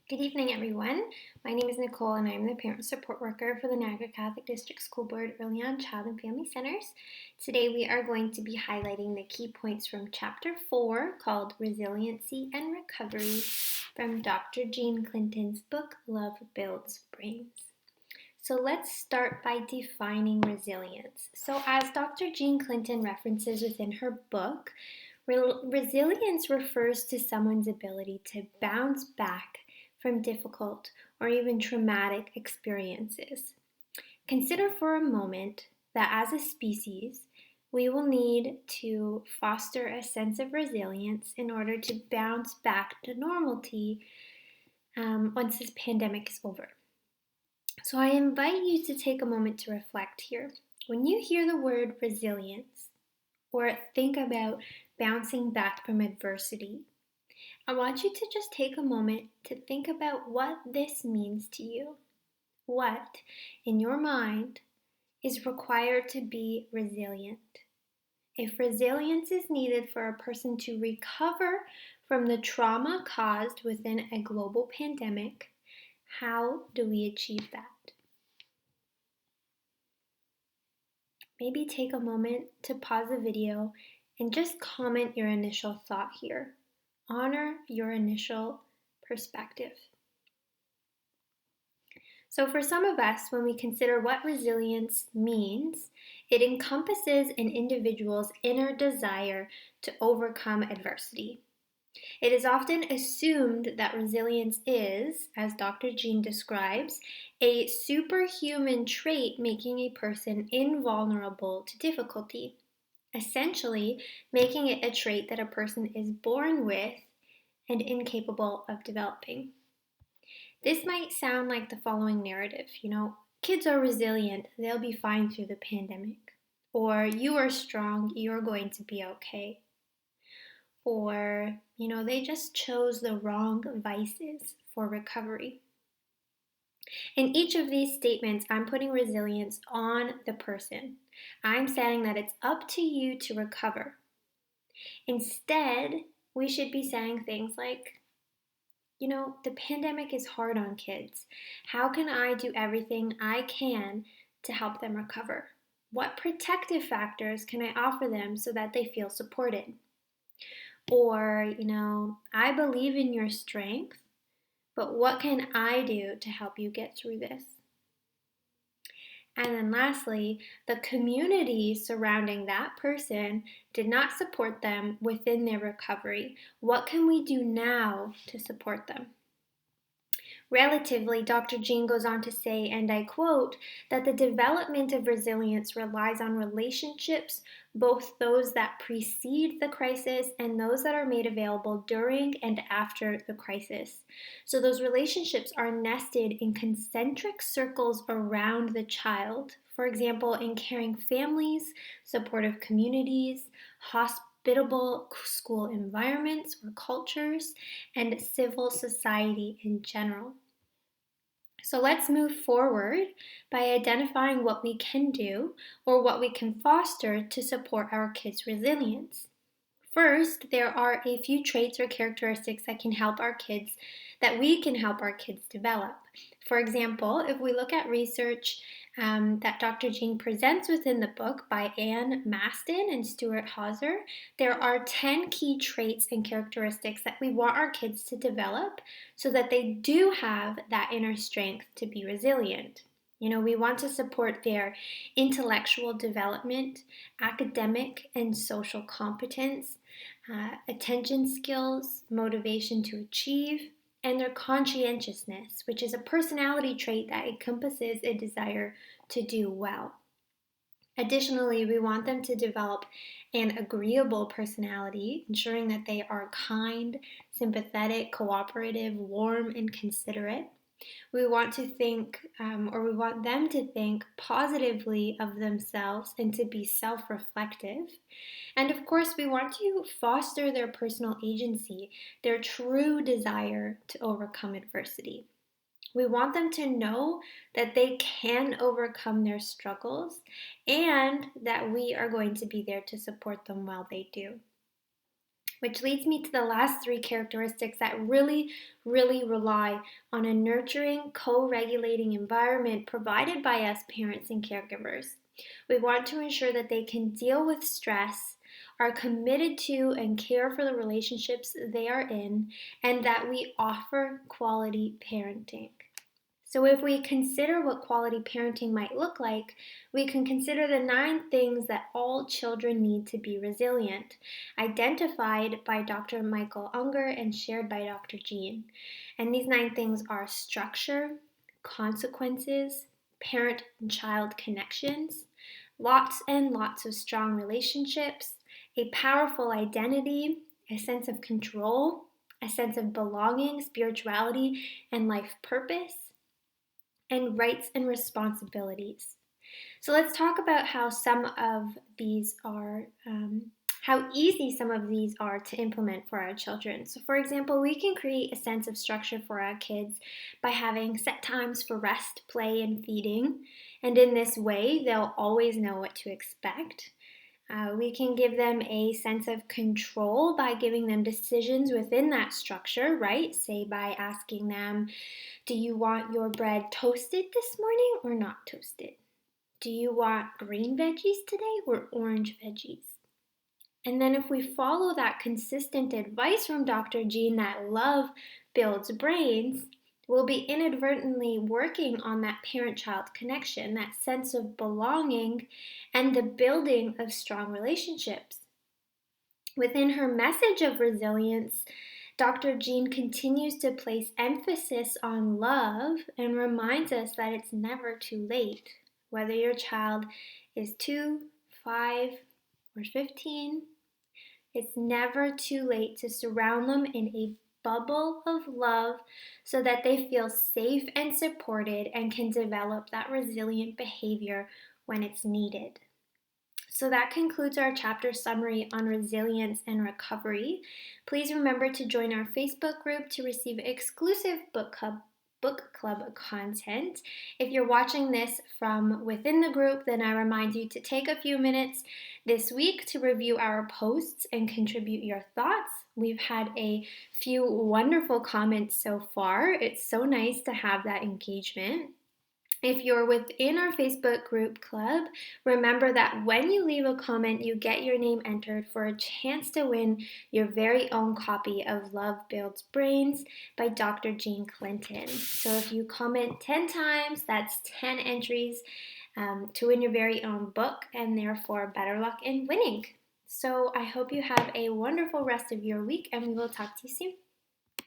Good evening, everyone. My name is Nicole, and I'm the Parent Support Worker for the Niagara Catholic District School Board EarlyON Child and Family Centers. Today, we are going to be highlighting the key points from Chapter 4 called Resiliency and Recovery from Dr. Jean Clinton's book, Love Builds Brains. So let's start by defining resilience. So as Dr. Jean Clinton references within her book, resilience refers to someone's ability to bounce back from difficult or even traumatic experiences. Consider for a moment that as a species, we will need to foster a sense of resilience in order to bounce back to normality once this pandemic is over. So I invite you to take a moment to reflect here. When you hear the word resilience or think about bouncing back from adversity, I want you to just take a moment to think about what this means to you. What, in your mind, is required to be resilient? If resilience is needed for a person to recover from the trauma caused within a global pandemic, how do we achieve that? Maybe take a moment to pause the video and just comment your initial thought here. Honor your initial perspective. So for some of us, when we consider what resilience means, it encompasses an individual's inner desire to overcome adversity. It is often assumed that resilience is, as Dr. Jean describes, a superhuman trait making a person invulnerable to difficulty, essentially making it a trait that a person is born with and incapable of developing. This might sound like the following narrative, kids are resilient, they'll be fine through the pandemic. Or you are strong, you're going to be okay. Or, they just chose the wrong vices for recovery. In each of these statements, I'm putting resilience on the person. I'm saying that it's up to you to recover. Instead, we should be saying things like, the pandemic is hard on kids. How can I do everything I can to help them recover? What protective factors can I offer them so that they feel supported? Or, I believe in your strength, but what can I do to help you get through this? And then lastly, the community surrounding that person did not support them within their recovery. What can we do now to support them? Relatively, Dr. Jean goes on to say, and I quote, that the development of resilience relies on relationships, both those that precede the crisis and those that are made available during and after the crisis. So those relationships are nested in concentric circles around the child. For example, in caring families, supportive communities, hospitable school environments or cultures, and civil society in general. So let's move forward by identifying what we can do or what we can foster to support our kids' resilience. First, there are a few traits or characteristics that we can help our kids develop. For example, if we look at research that Dr. Jean presents within the book by Ann Maston and Stuart Hauser, there are 10 key traits and characteristics that we want our kids to develop so that they do have that inner strength to be resilient. We want to support their intellectual development, academic and social competence, attention skills, motivation to achieve, and their conscientiousness, which is a personality trait that encompasses a desire to do well. Additionally, we want them to develop an agreeable personality, ensuring that they are kind, sympathetic, cooperative, warm, and considerate. We want them to think positively of themselves and to be self-reflective. And of course, we want to foster their personal agency, their true desire to overcome adversity. We want them to know that they can overcome their struggles and that we are going to be there to support them while they do. Which leads me to the last three characteristics that really, really rely on a nurturing, co-regulating environment provided by us parents and caregivers. We want to ensure that they can deal with stress, are committed to and care for the relationships they are in, and that we offer quality parenting. So, if we consider what quality parenting might look like, we can consider the 9 things that all children need to be resilient, identified by Dr. Michael Unger and shared by Dr. Jean. And these 9 things are structure, consequences, parent and child connections, lots and lots of strong relationships, a powerful identity, a sense of control, a sense of belonging, spirituality, and life purpose, and rights and responsibilities. So let's talk about how some of these are, how easy some of these are to implement for our children. So, for example, we can create a sense of structure for our kids by having set times for rest, play, and feeding. And in this way, they'll always know what to expect. We can give them a sense of control by giving them decisions within that structure, right? Say by asking them, do you want your bread toasted this morning or not toasted? Do you want green veggies today or orange veggies? And then if we follow that consistent advice from Dr. Jean that love builds brains, we'll be inadvertently working on that parent-child connection, that sense of belonging, and the building of strong relationships. Within her message of resilience, Dr. Jean continues to place emphasis on love and reminds us that it's never too late. Whether your child is 2, 5, or 15, it's never too late to surround them in a bubble of love so that they feel safe and supported and can develop that resilient behavior when it's needed. So that concludes our chapter summary on resilience and recovery. Please remember to join our Facebook group to receive exclusive book club content. If you're watching this from within the group, then I remind you to take a few minutes this week to review our posts and contribute your thoughts. We've had a few wonderful comments so far. It's so nice to have that engagement. If you're within our Facebook group club, remember that when you leave a comment, you get your name entered for a chance to win your very own copy of Love Builds Brains by Dr. Jean Clinton. So if you comment 10 times, that's 10 entries to win your very own book, and therefore better luck in winning. So I hope you have a wonderful rest of your week, and we will talk to you soon.